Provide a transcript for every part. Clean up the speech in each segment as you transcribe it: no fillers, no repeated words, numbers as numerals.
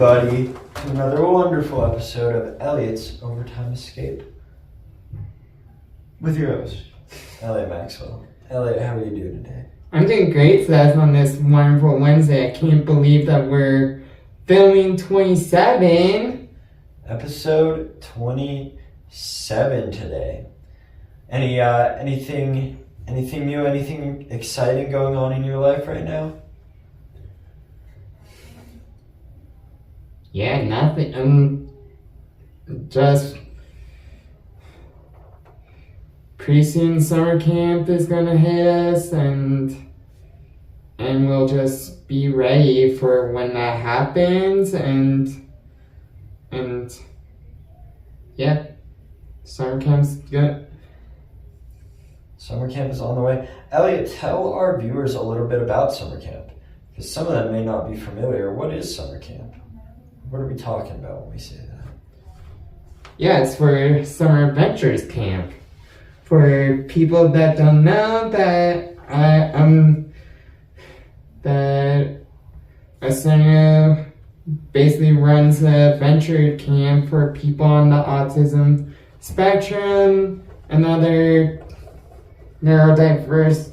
everybody, to another wonderful episode of Elliott's Overtime Escape. With your host, Elliott Maxwell. Elliott, how are you doing today? I'm doing great, Seth, on this wonderful Wednesday. I can't believe that we're filming 27. Episode 27 today. Anything new, anything exciting going on in your life right now? Yeah, nothing. Just pretty soon summer camp is gonna hit us, and we'll just be ready for when that happens, and yeah, summer camp's good. Summer camp is on the way. Elliott, tell our viewers a little bit about summer camp, because some of them may not be familiar. What is summer camp? What are we talking about when we say that? Yeah, it's for Summer Adventures Camp. For people that don't know, that Asana basically runs an adventure camp for people on the autism spectrum and other neurodiverse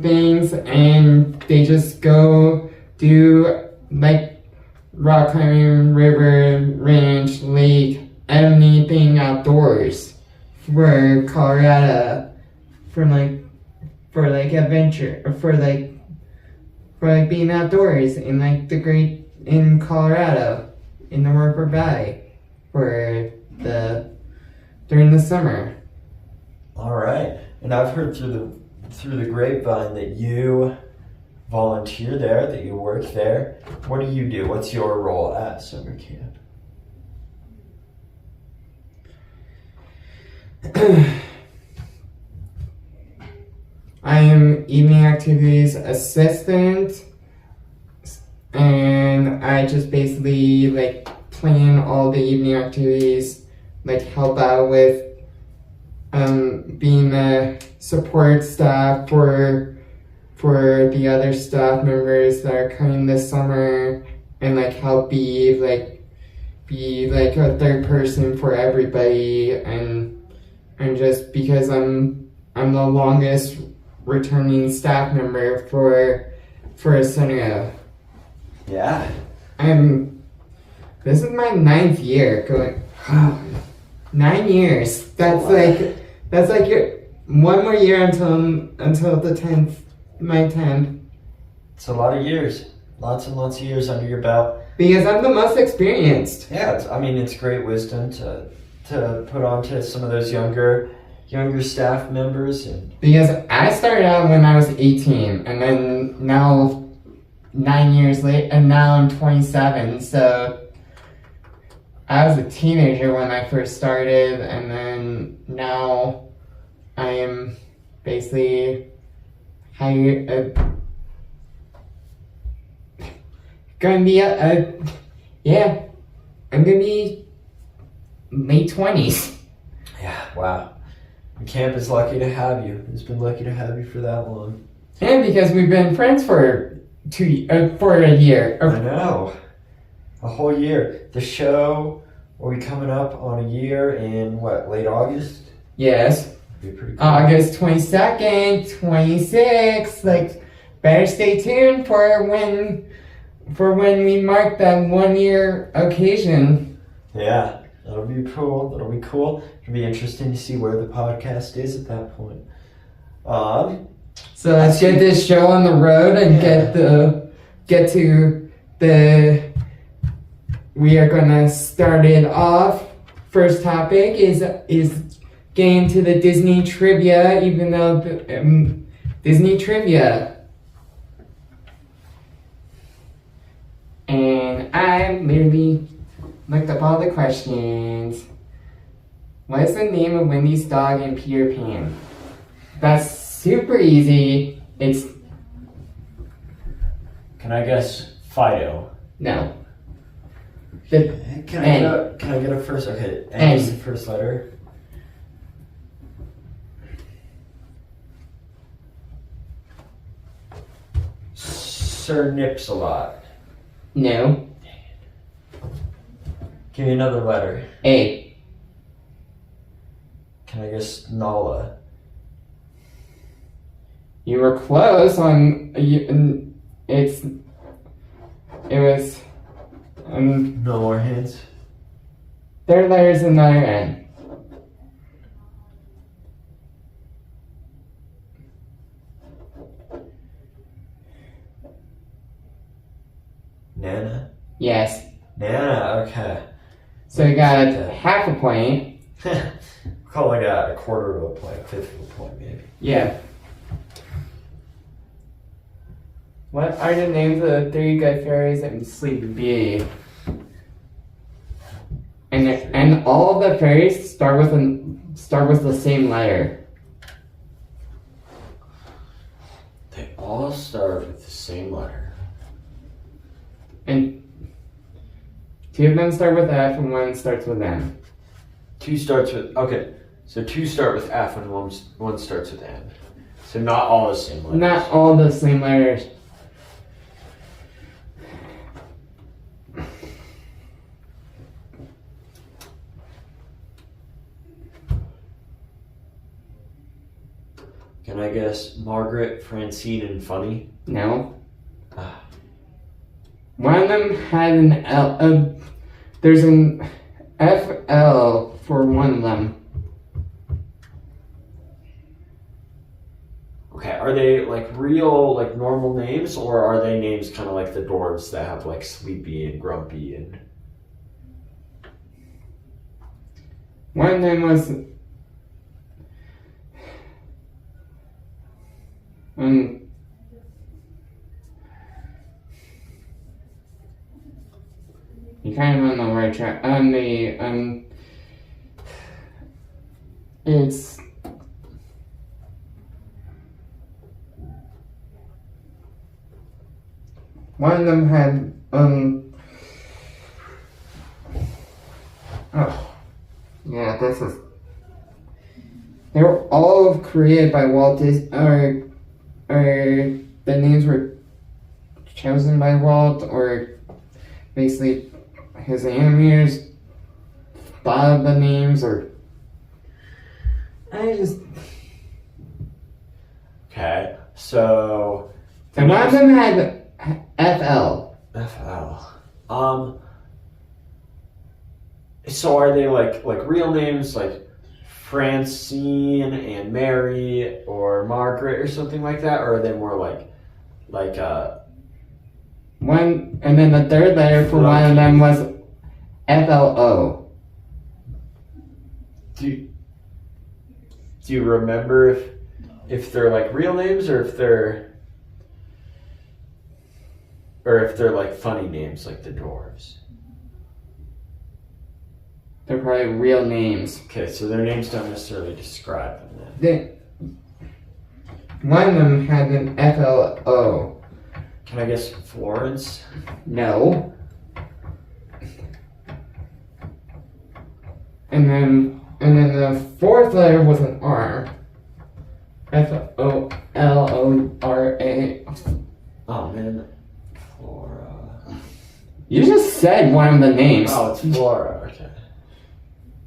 things, and they just go do like rock climbing, river, ranch, lake, anything outdoors for Colorado, for adventure, for being outdoors in in Colorado, in the River Valley, during the summer. All right, and I've heard through the grapevine that you volunteer there, that you work there. What do you do? What's your role at summer camp? I am evening activities assistant, and I just basically plan all the evening activities, help out with being a support staff for the other staff members that are coming this summer, and help be a third person for everybody, and just because I'm the longest returning staff member for Asana. Yeah. This is my 9th year going. 9 years. That's one more year until the 10th. My 10th. It's a lot of years. Lots and lots of years under your belt. Because I'm the most experienced. Yeah, it's great wisdom to put onto some of those younger staff members. And because I started out when I was 18, and then now 9 years later, and now I'm 27, so I was a teenager when I first started, and then now I am basically I'm gonna be late 20s. Yeah, wow. Camp is lucky to have you. It's been lucky to have you for that long. And because we've been friends for a year. I know. A whole year. The show will be coming up on a year in late August? Yes. Be pretty cool. August 22nd, 26th. Better stay tuned for when we mark that 1 year occasion. Yeah, that'll be cool. It'll be interesting to see where the podcast is at that point. So let's get this show on the road and we are gonna start it off. First topic is getting to the Disney trivia, even though Disney trivia. And I literally looked up all the questions. What is the name of Wendy's dog in Peter Pan? That's super easy. It's... Can I guess Fido? No. Can I get a first? Okay, N is the first letter. Sir Nips a lot. No. Give me another letter. A. Can I guess Nala? You were close on. It was. No more hints. Third letter is another N. Nana? Yes. Nana, okay. So you got half a point. Call like a quarter of a point, a fifth of a point, maybe. Yeah. What are the names of the three good fairies in Sleeping Beauty? And all of the fairies start with the same letter. They all start with the same letter. And two of them start with F and one starts with M. Two starts with, okay, so two start with F and one starts with N. So not all the same letters. Not all the same letters. Can I guess Margaret, Francine, and Funny? No. Ah. One of them had an L. There's an FL for one of them. Okay, are they like real, like normal names, or are they names kind of like the dwarves that have like Sleepy and Grumpy and... One of them was you kind of on the right track. It's one of them had oh yeah, this is. They were all created by Walt Disney, or the names were chosen by Walt, or basically his animators thought of the names, or I just. Okay, so... And one of them had FL. FL. So are they like real names like Francine and Mary or Margaret or something like that, or are they more like one, and then the third letter for one of them was FLO. Do you remember if they're like real names or if they're like funny names like the dwarves? They're probably real names. Okay, so their names don't necessarily describe them then. One of them had an FLO. Can I guess Florence? No. And then the fourth letter was an R. FOLORA. Oh man, Flora. You just said one of the names. Oh, it's Flora. Okay.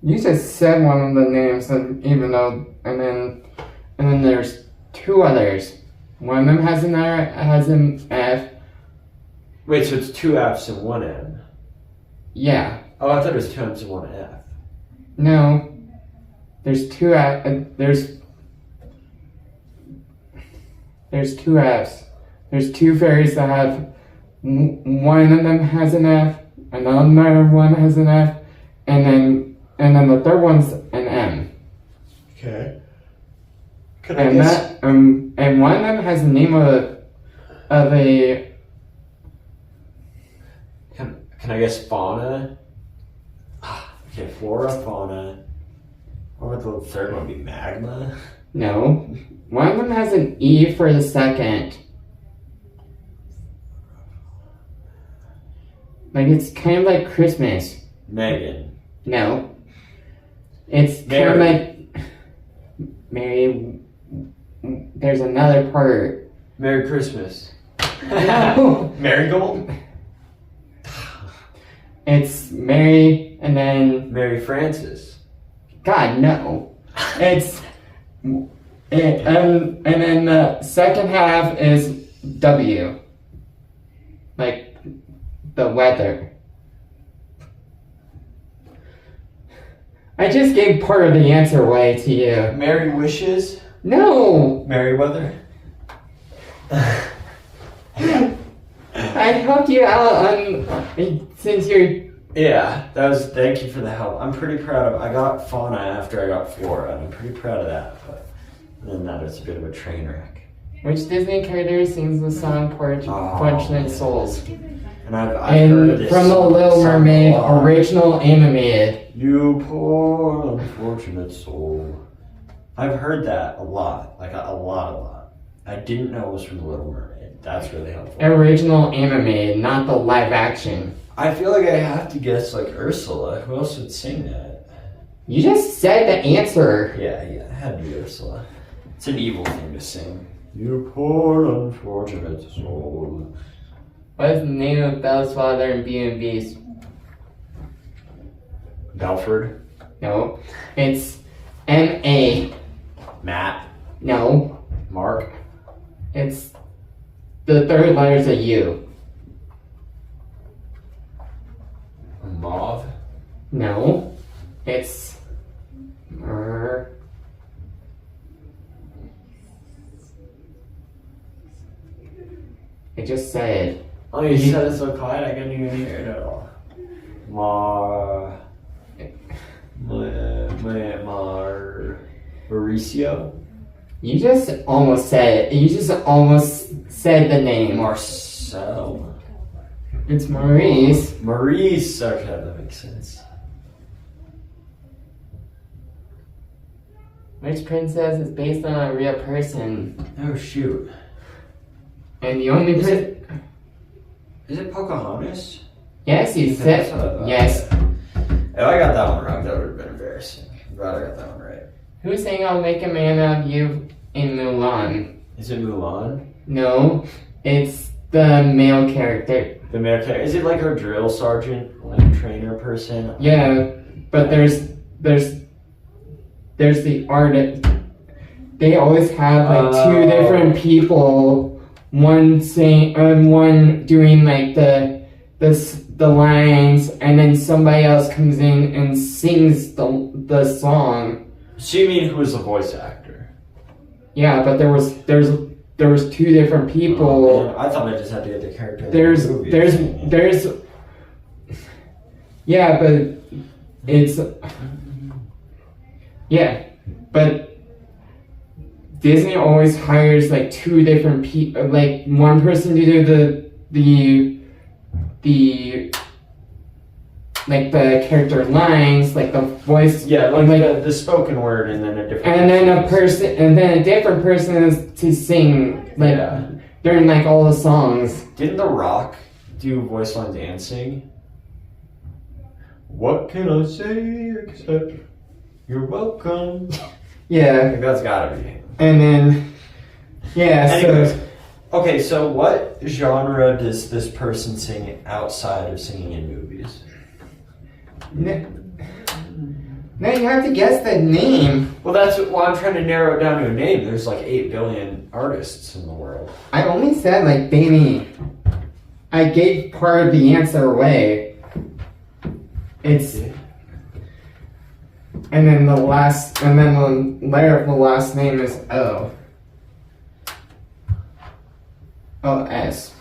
You just said one of the names, and even though, and then there's two others. One of them has an F. Wait, so it's two F's and one M? Yeah. Oh, I thought it was two M's and one F. No. There's two two F's. There's two fairies that have, one of them has an F, another one has an F, and then the third one's an M. Okay. And one of them has the name of a. Can I guess fauna? Okay, flora, fauna. What would the third one be? Magma? No. One of them has an E for the second. Like, it's kind of like Christmas. Megan. No. It's kind of like Mary. There's another part. Merry Christmas. No. Marigold? It's Mary. and then Mary Frances. God no. And then the second half is W. Like the weather. I just gave part of the answer away to you. Mary Wishes. No! Merryweather. I helped you out on since you're. Yeah, thank you for the help. I'm pretty proud of, I got fauna after I got flora, and I'm pretty proud of that, but other than that, it's a bit of a train wreck. Which Disney character sings the song Fortunate Souls? And I've heard this from The Little Mermaid, original animated. You poor unfortunate soul. I've heard that a lot, like a lot. I didn't know it was from The Little Mermaid. That's really helpful. Original animated, not the live action. I feel like I have to guess like Ursula. Who else would sing that? You just said the answer. Yeah, it had to be Ursula. It's an evil thing to sing. You poor unfortunate soul. What is the name of Belle's father in Beauty and the Beast? Belford. No. It's M.A. Matt. No. Mark. It's the third letters of U. Mauve. No. It's I just said. Oh, you said it so quiet I couldn't even hear it at all. Mauricio. You just almost said it. You just almost said the name. Marcel. It's Maurice. Maurice. Okay, that makes sense. Which princess is based on a real person? Oh shoot. And the only Is it Pocahontas? Yes, you said. Yes. If I got that one wrong, that would have been embarrassing. I'm glad I got that one right. Who sang "I'll Make a Man Out of You" in Mulan? Is it Mulan? No, it's the male character. The male character. Is it like our drill sergeant, like trainer person? Yeah, but there's the artist. They always have like two different people. One saying, one doing like the lines, and then somebody else comes in and sings the song. So you mean who was the voice actor? Yeah, but there was two different people. Oh, I thought I just had to get the character. There's yeah, but it's yeah, but Disney always hires like two different people, like one person to do the like the character lines, like the voice. Yeah, like the spoken word, and then a different. And then a different person is to sing like during like all the songs. Didn't The Rock do voice lines and sing? What can I say except you're welcome? Yeah. I think that's gotta be him. And then, yeah, Anyways, so... Okay, so what genre does this person sing outside of singing in movies? Now you have to guess the name. Well, that's why I'm trying to narrow it down to a name. There's like 8 billion artists in the world. I only said like Danny. I gave part of the answer away. It's... And then the letter of the last name is O. O-S.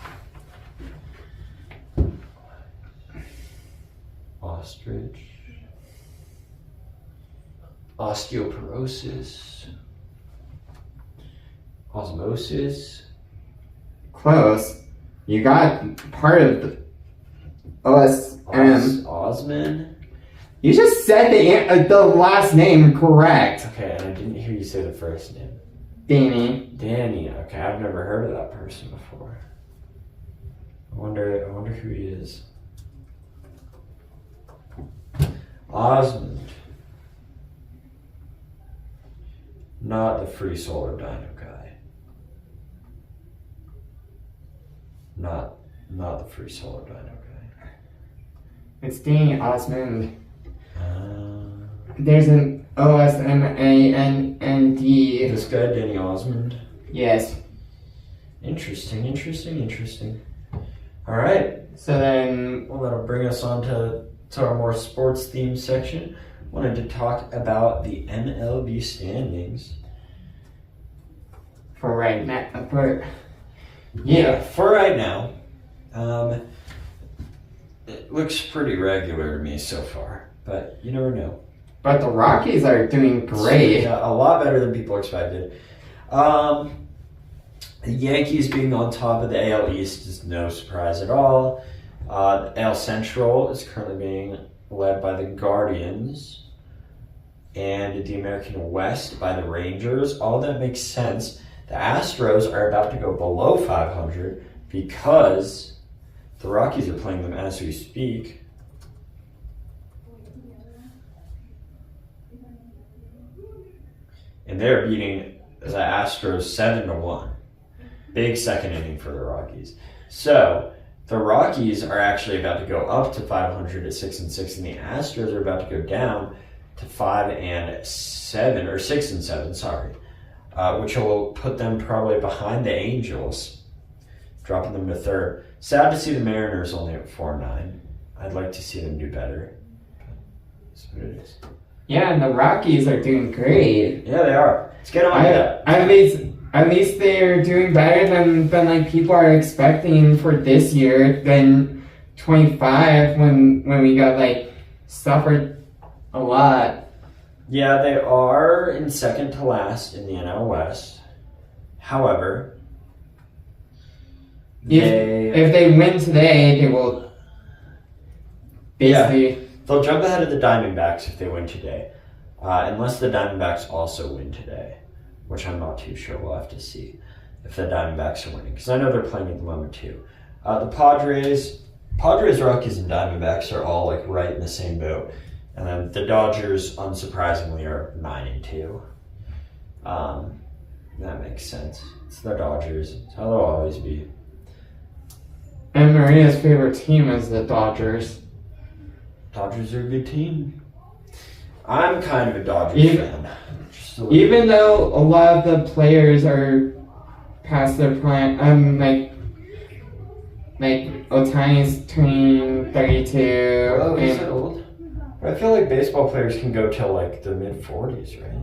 Ostrich. Osteoporosis. Osmosis. Close. You got part of the O-S-M. Osman. You just said the last name correct. Okay, and I didn't hear you say the first name. Danny. Danny. Okay, I've never heard of that person before. I wonder who he is. Osmond. Not the free solar dino guy. Not the free solar dino guy. It's Danny Osmond. there's an Osmand. This guy, Danny Osmond. Yes. Interesting. All right. So then, Well, that'll bring us on to our more sports-themed section. Wanted to talk about the MLB standings. for right now, For right now, it looks pretty regular to me so far, but you never know. But the Rockies are doing great. Yeah, a lot better than people expected. The Yankees being on top of the AL East is no surprise at all. The AL Central is currently being led by the Guardians, and the American West by the Rangers. All that makes sense. The Astros are about to go below 500 because the Rockies are playing them as we speak. And they're beating the Astros 7-1. Big second inning for the Rockies. So the Rockies are actually about to go up to 500 at 6-6, and the Astros are about to go down to 5-7 or 6-7. Sorry, which will put them probably behind the Angels, dropping them to third. Sad to see the Mariners only at 4-9. I'd like to see them do better. That's what it is. Yeah, and the Rockies are doing great. Yeah, they are. Let's get on to that. At least they're doing better than like people are expecting for this year than 25 when we got like suffered a lot. Yeah, they are in second to last in the NL West. However, if they win today, they will basically they'll jump ahead of the Diamondbacks if they win today, unless the Diamondbacks also win today, which I'm not too sure. We'll have to see if the Diamondbacks are winning, because I know they're playing at the moment too. The Padres, Rockies, and Diamondbacks are all like right in the same boat, and then the Dodgers, unsurprisingly, are 9-2. That makes sense. It's the Dodgers. It's how they'll always be. And Maria's favorite team is the Dodgers. Dodgers are a good team. I'm kind of a Dodgers fan. Even though a lot of the players are past their prime, like Otani's turning 32. Oh, he's so old. But I feel like baseball players can go till like the mid-40s, right?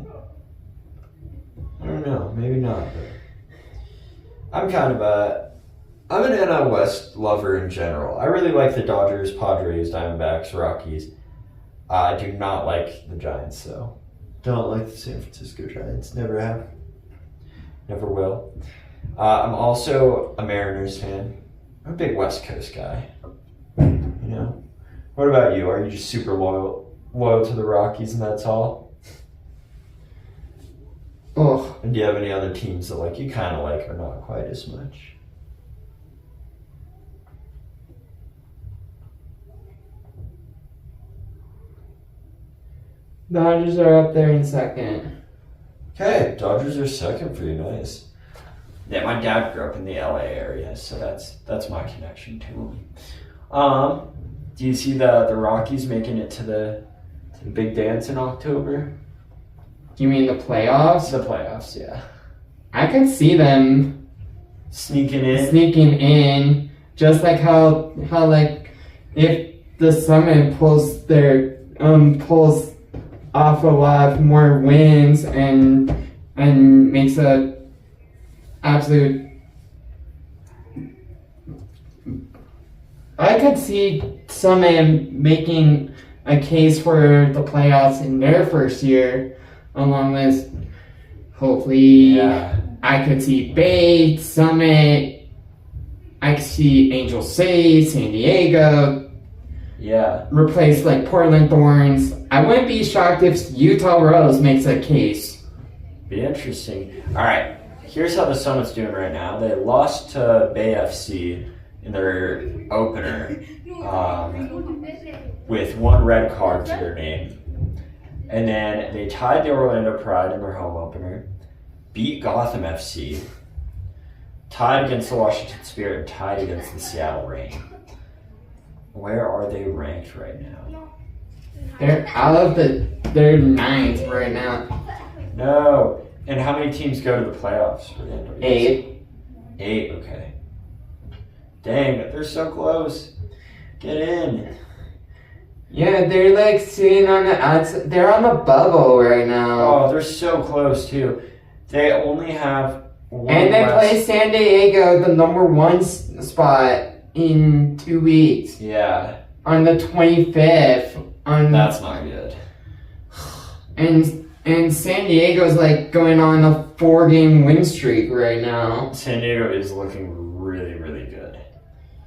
I don't know, maybe not. But I'm an NL West lover in general. I really like the Dodgers, Padres, Diamondbacks, Rockies. I do not like the Giants, though. Don't like the San Francisco Giants. Never have. Never will. I'm also a Mariners fan. I'm a big West Coast guy. You know? What about you? Are you just super loyal to the Rockies and that's all? Oh. And do you have any other teams that like you kind of like or not quite as much? Dodgers are up there in second. Okay, Dodgers are second for you. Nice. Yeah, my dad grew up in the LA area, so that's my connection to him. Do you see the Rockies making it to the big dance in October? You mean the playoffs? The playoffs, yeah. I could see them sneaking in, just like how like if the Summit pulls off a lot more wins and makes a absolute. I could see Summit making a case for the playoffs in their first year, along with hopefully. Yeah. I could see Bates, Summit. I could see Angel City, San Diego. Yeah. Replace like Portland Thorns. I wouldn't be shocked if Utah Rose makes a case. Be interesting. All right. Here's how the Summit's doing right now. They lost to Bay FC in their opener with one red card to their name. And then they tied the Orlando Pride in their home opener, beat Gotham FC, tied against the Washington Spirit, and tied against the Seattle Reign. Where are they ranked right now? They're ninth right now. No. And how many teams go to the playoffs? 8. 8, okay. Dang, they're so close. Get in. Yeah, they're like sitting on the outside. They're on the bubble right now. Oh, they're so close too. They only have one And they less. play San Diego, the number 1 spot, in 2 weeks. Yeah, On the 25th. that's not good. And San Diego's like going on a 4-game win streak right now. San Diego is looking really, really good,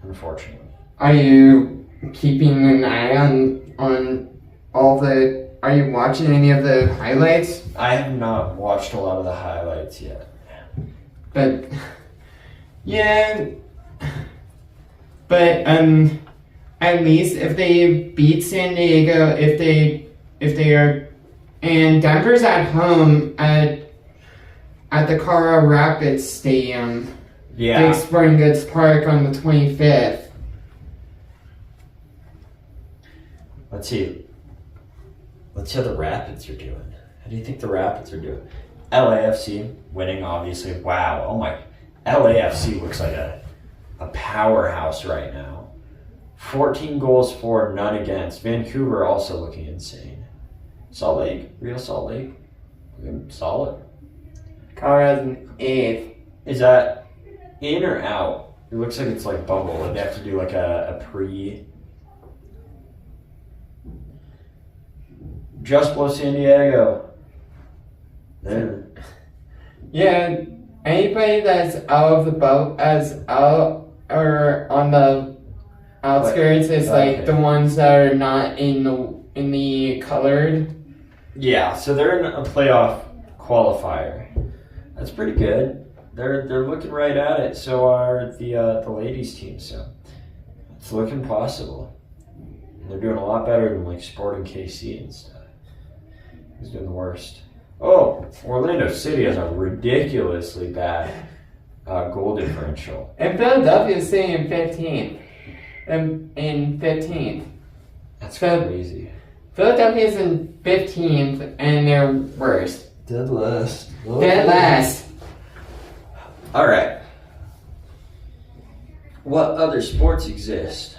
unfortunately. Are you keeping an eye on all the? Are you watching any of the highlights? I have not watched a lot of the highlights yet. But yeah, but at least if they beat San Diego, if they are, and Denver's at home at the Colorado Rapids Stadium, Yeah. Big Sporting Goods Park on the 25th. Let's see how the Rapids are doing. How do you think the Rapids are doing? LAFC winning, obviously. Wow. Oh my. LAFC looks like a powerhouse right now. 14 goals for, none against. Vancouver also looking insane. Salt Lake. Real Salt Lake. Looking solid. Colorado's in 8th. Is that in or out? It looks like it's like bubble. Like they have to do like a pre... Just below San Diego. There. Yeah, anybody that's out of the boat, as out or on the outskirts, is Okay. like the ones that are not in the colored. Yeah, so they're in a playoff qualifier. That's pretty good. They're looking right at it. So are the ladies team. So it's looking possible. And they're doing a lot better than like Sporting KC and stuff. Who's doing the worst? Oh, Orlando City has a ridiculously bad goal differential. And Philadelphia's sitting in 15th. In 15th. That's So- crazy. Philadelphia's in 15th, and they're worst. Dead last. Dead last. All right. What other sports exist?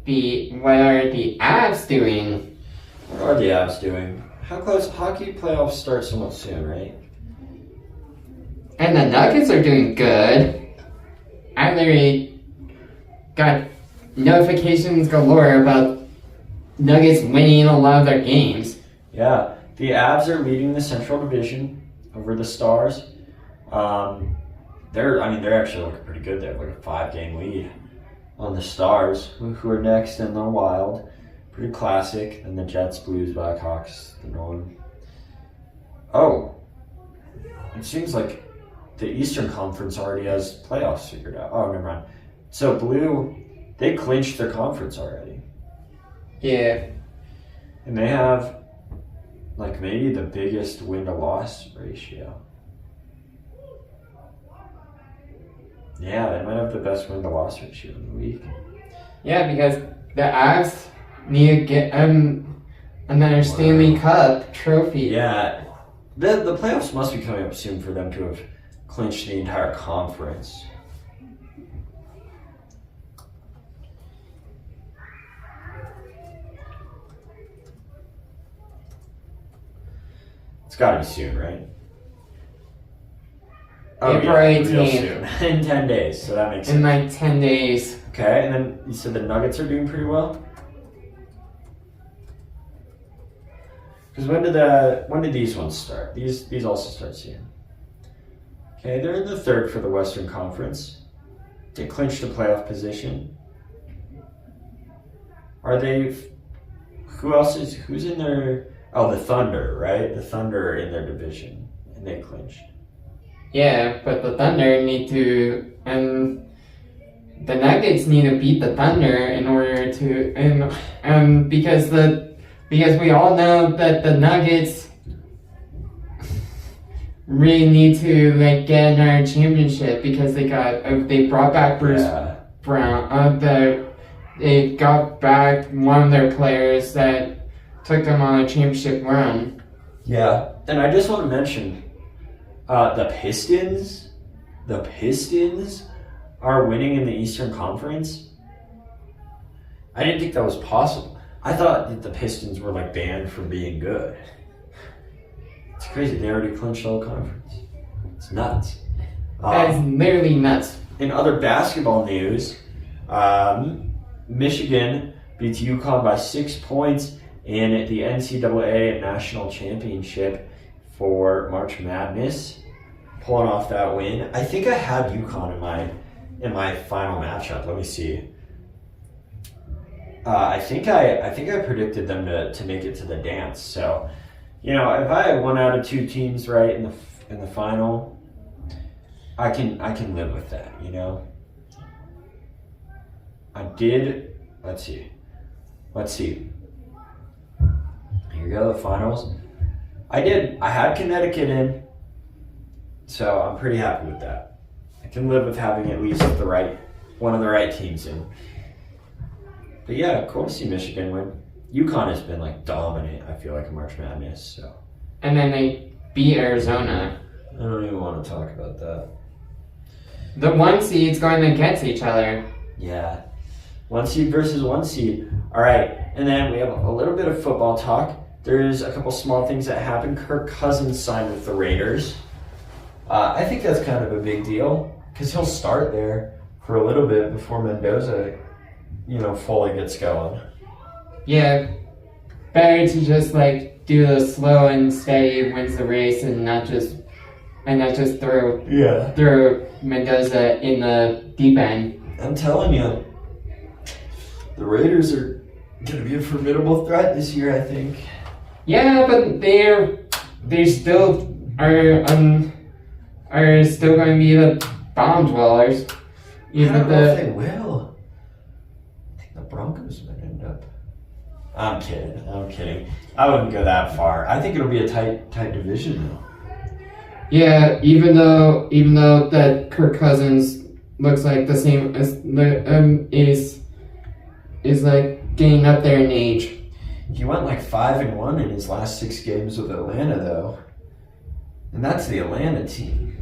What are the Avs doing? What are the Avs doing? How close? Hockey playoffs start somewhat soon, right? And the Nuggets are doing good. I literally got notifications galore about Nuggets winning a lot of their games. Yeah, the Avs are leading the Central Division over the Stars. They're actually looking pretty good. They have like a 5-game lead on the Stars, who are next in the Wild. Pretty classic. And the Jets, Blues, Blackhawks, the Norm. Oh, it seems like the Eastern Conference already has playoffs figured out. Oh, never mind. So Blue, they clinched their conference already. Yeah. And they have like maybe the biggest win-to-loss ratio. Yeah, they might have the best win-to-loss ratio in the league. Yeah, because the Avs need to get another Stanley Cup trophy. Yeah, the playoffs must be coming up soon for them to have clinched the entire conference. It's gotta be soon, right? April real 18th. soon. In 10 days, so that makes sense. In like 10 days. Okay, and then you said the Nuggets are doing pretty well? Because when did these ones start? These also start soon. Okay, they're in the third for the Western Conference. They clinched a playoff position. Are they? Who's in their? Oh, the Thunder, right? The Thunder are in their division, and they clinched. Yeah, but the Thunder need to, and the Nuggets need to beat the Thunder in order to, and because we all know that the Nuggets really need to like get another championship because they brought back Bruce Yeah. Brown, they got back one of their players that took them on a championship run. Yeah, and I just want to mention the Pistons. The Pistons are winning in the Eastern Conference. I didn't think that was possible. I thought that the Pistons were like banned from being good. It's crazy. They already clinched all conference. It's nuts. That is literally nuts. In other basketball news, Michigan beats UConn by 6 points in the NCAA National Championship for March Madness, pulling off that win. I think I had UConn in my final matchup. Let me see. I think I predicted them to make it to the dance. So, if I had 1 out of 2 teams right in the final, I can live with that. I did. Let's see. Here we go, the finals. I had Connecticut in, so I'm pretty happy with that. I can live with having at least one of the right teams in. But yeah, cool to see Michigan win. UConn has been dominant, I feel like, in March Madness. So. And then they beat Arizona. I don't even want to talk about that. The 1 seeds going against each other. Yeah. 1 seed versus 1 seed. All right, and then we have a little bit of football talk. There's a couple small things that happened. Kirk Cousins signed with the Raiders. I think that's kind of a big deal because he'll start there for a little bit before Mendoza, fully gets going. Yeah, better to just do the slow and steady wins the race and not just throw Mendoza in the deep end. I'm telling you, the Raiders are going to be a formidable threat this year, I think. Yeah, but they still are still going to be the bomb dwellers. I don't know if they will. I think the Broncos might end up. I'm kidding. I wouldn't go that far. I think it'll be a tight division though. Yeah, even though that Kirk Cousins looks like the same as is getting up there in age. He went 5-1 in his last 6 games with Atlanta though, and that's the Atlanta team.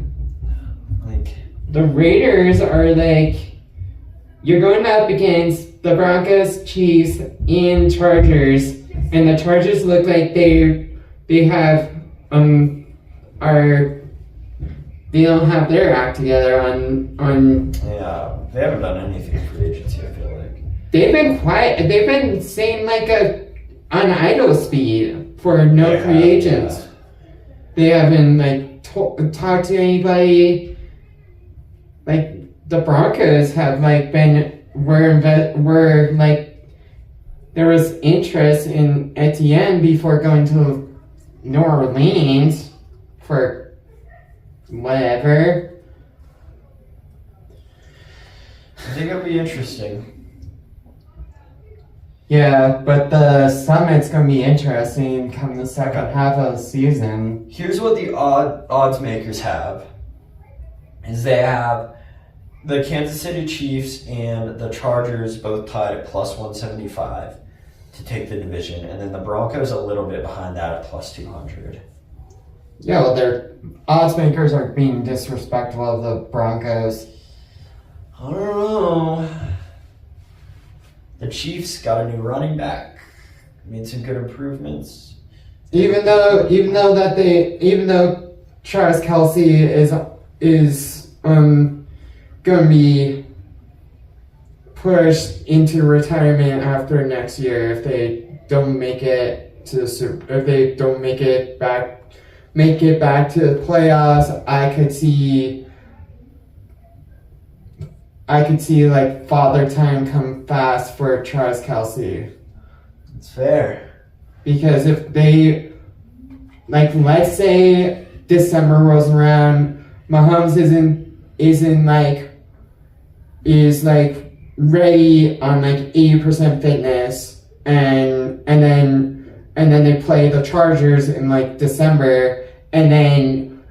The Raiders are you're going up against the Broncos, Chiefs, and Chargers, and the Chargers look like they don't have their act together on. Yeah, they haven't done anything for agency. I feel like they've been quiet. They've been saying on idle speed for no free agents. Yeah. They haven't talked to anybody. The Broncos have there was interest in Etienne before going to New Orleans for whatever. I think it'll be interesting. Yeah, but the summit's gonna be interesting come the second half of the season. Here's what the odds makers have. Is they have the Kansas City Chiefs and the Chargers both tied at plus 175 to take the division, and then the Broncos a little bit behind that at plus 200. Yeah, well, their odds makers are being disrespectful of the Broncos. I don't know. The Chiefs got a new running back. Made some good improvements. Even though Travis Kelce is going to be pushed into retirement after next year if they don't make it to back to the playoffs. I could see father time come fast for Travis Kelce. It's fair. Because if they let's say December rolls around, Mahomes is ready on 80% fitness, and then they play the Chargers in December, and then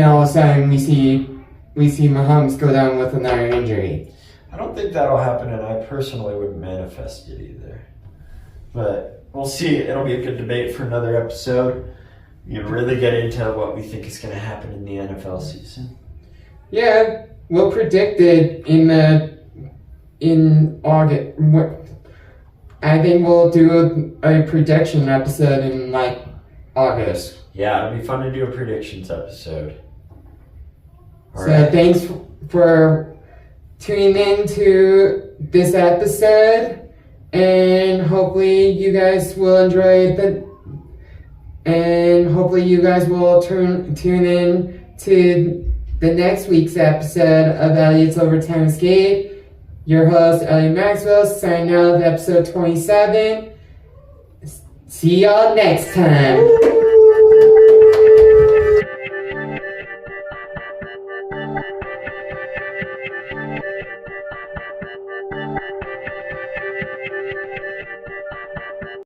all of a sudden we see Mahomes go down with another injury. I don't think that'll happen, and I personally wouldn't manifest it either. But we'll see. It'll be a good debate for another episode. We can really get into what we think is going to happen in the NFL season. Yeah, we'll predict it in August. I think we'll do a prediction episode in like August. Yeah, it'll be fun to do a predictions episode. All So right. thanks for tuning in to this episode, and hopefully you guys will enjoy and hopefully you guys will tune in to the next week's episode of Elliott's Overtime Escape. Your host, Elliott Maxwell, signing out of episode 27. See y'all next time.